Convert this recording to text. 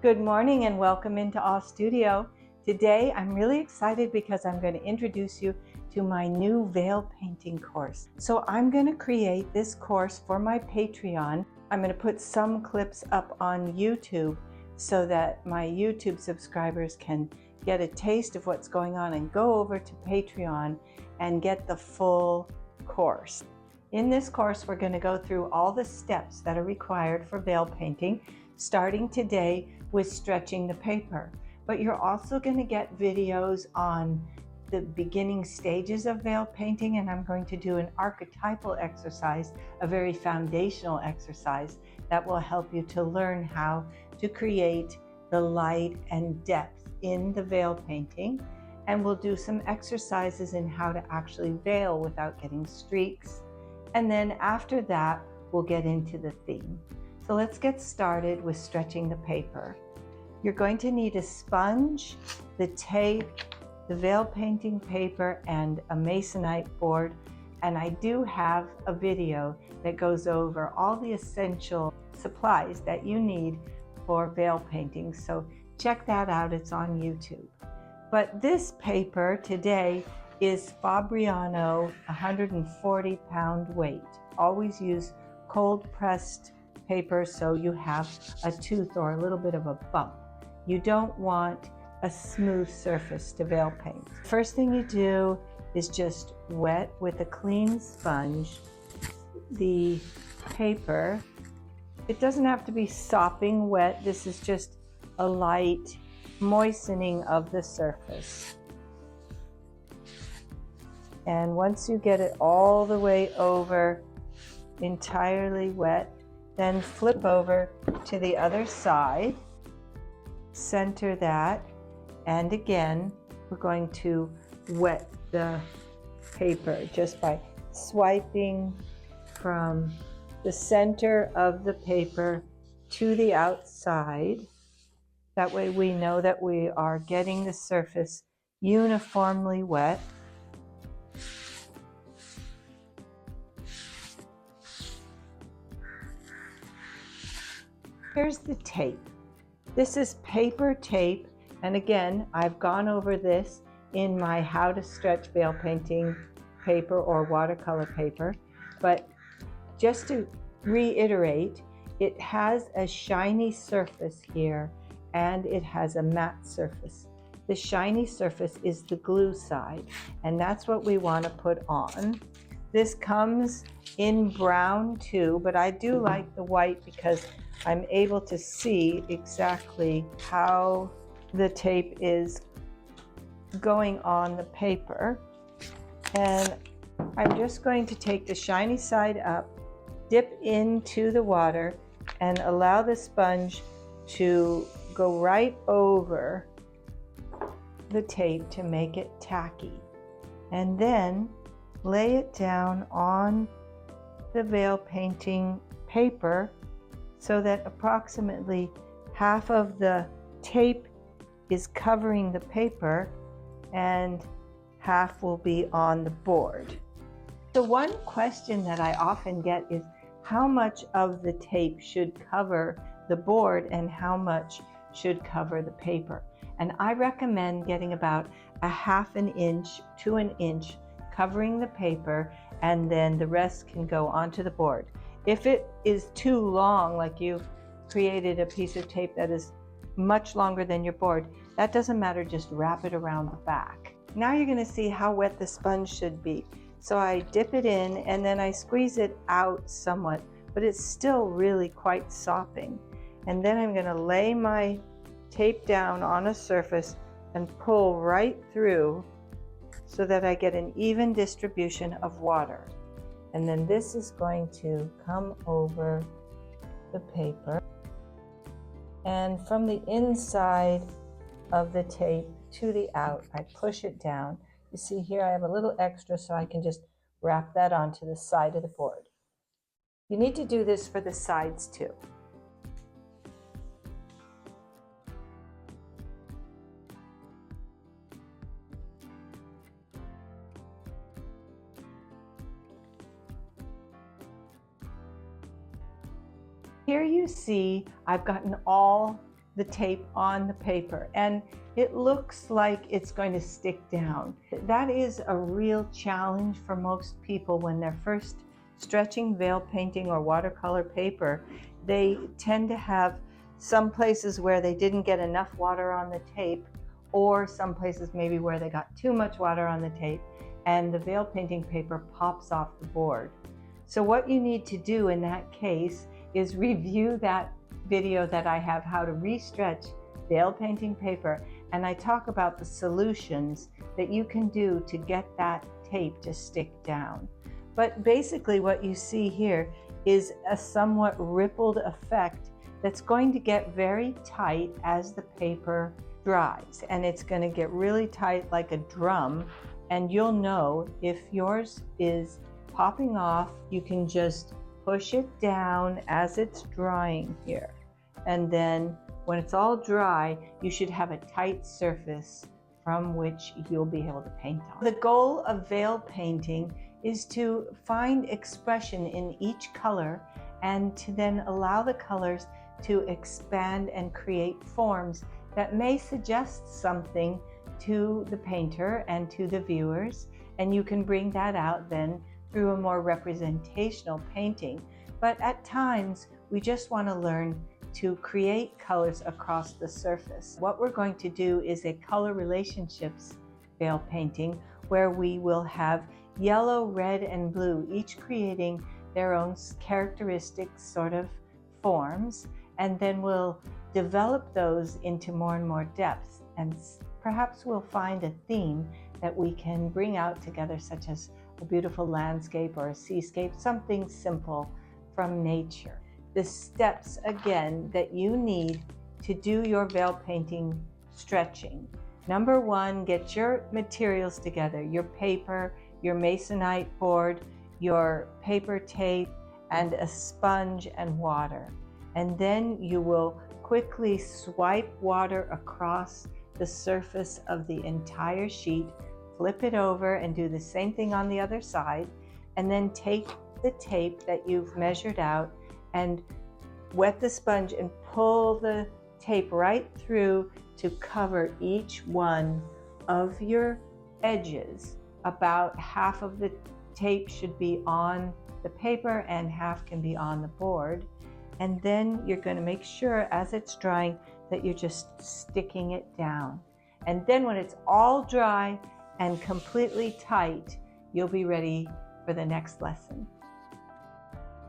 Good morning and welcome into All Studio. Today I'm really excited because I'm going to introduce you to my new veil painting course. So I'm going to create this course for my Patreon. I'm going to put some clips up on YouTube so that my YouTube subscribers can get a taste of what's going on and go over to Patreon and get the full course. In this course, we're going to go through all the steps that are required for veil painting, starting today with stretching the paper. But you're also going to get videos on the beginning stages of veil painting, and I'm going to do an archetypal exercise, a very foundational exercise that will help you to learn how to create the light and depth in the veil painting. And we'll do some exercises in how to actually veil without getting streaks. And then after that, we'll get into the theme. So let's get started with stretching the paper. You're going to need a sponge, the tape, the veil painting paper, and a masonite board. And I do have a video that goes over all the essential supplies that you need for veil painting. So check that out, it's on YouTube. But this paper today is Fabriano 140-pound weight. Always use cold pressed paper so you have a tooth or a little bit of a bump. You don't want a smooth surface to veil paint. First thing you do is just wet with a clean sponge the paper. It doesn't have to be sopping wet. This is just a light moistening of the surface. And once you get it all the way over, entirely wet, then flip over to the other side, center that, and again, we're going to wet the paper just by swiping from the center of the paper to the outside. That way we know that we are getting the surface uniformly wet. Here's the tape. This is paper tape, and again, I've gone over this in my How to Stretch Veil Painting paper or watercolor paper, but just to reiterate, it has a shiny surface here and it has a matte surface. The shiny surface is the glue side, and that's what we want to put on. This comes in brown too, but I do like the white because I'm able to see exactly how the tape is going on the paper. And I'm just going to take the shiny side up, dip into the water, and allow the sponge to go right over the tape to make it tacky. And then lay it down on the veil painting paper so that approximately half of the tape is covering the paper and half will be on the board. The one question that I often get is how much of the tape should cover the board and how much should cover the paper. And I recommend getting about a half an inch to an inch covering the paper, and then the rest can go onto the board. If it is too long, like you've created a piece of tape that is much longer than your board, that doesn't matter, just wrap it around the back. Now you're going to see how wet the sponge should be. So I dip it in and then I squeeze it out somewhat, but it's still really quite sopping. And then I'm going to lay my tape down on a surface and pull right through so that I get an even distribution of water. And then this is going to come over the paper. And from the inside of the tape to the out, I push it down. You see here I have a little extra, so I can just wrap that onto the side of the board. You need to do this for the sides too. Here you see I've gotten all the tape on the paper, and it looks like it's going to stick down. That is a real challenge for most people when they're first stretching veil painting or watercolor paper. They tend to have some places where they didn't get enough water on the tape, or some places maybe where they got too much water on the tape and the veil painting paper pops off the board. So what you need to do in that case is review that video that I have, how to restretch veil painting paper, and I talk about the solutions that you can do to get that tape to stick down. But basically what you see here is a somewhat rippled effect that's going to get very tight as the paper dries, and it's going to get really tight like a drum, and you'll know if yours is popping off. You can just push it down as it's drying here, and then when it's all dry, you should have a tight surface from which you'll be able to paint on. The goal of veil painting is to find expression in each color and to then allow the colors to expand and create forms that may suggest something to the painter and to the viewers, and you can bring that out then through a more representational painting. But at times, we just want to learn to create colors across the surface. What we're going to do is a color relationships veil painting where we will have yellow, red, and blue, each creating their own characteristic sort of forms, and then we'll develop those into more and more depth, and perhaps we'll find a theme that we can bring out together, such as a beautiful landscape or a seascape, something simple from nature. The steps, again, that you need to do your veil painting stretching. Number one, get your materials together, your paper, your masonite board, your paper tape, and a sponge and water. And then you will quickly swipe water across the surface of the entire sheet, flip it over and do the same thing on the other side, and then take the tape that you've measured out and wet the sponge and pull the tape right through to cover each one of your edges. About half of the tape should be on the paper and half can be on the board. And then you're going to make sure as it's drying that you're just sticking it down. And then when it's all dry and completely tight, you'll be ready for the next lesson.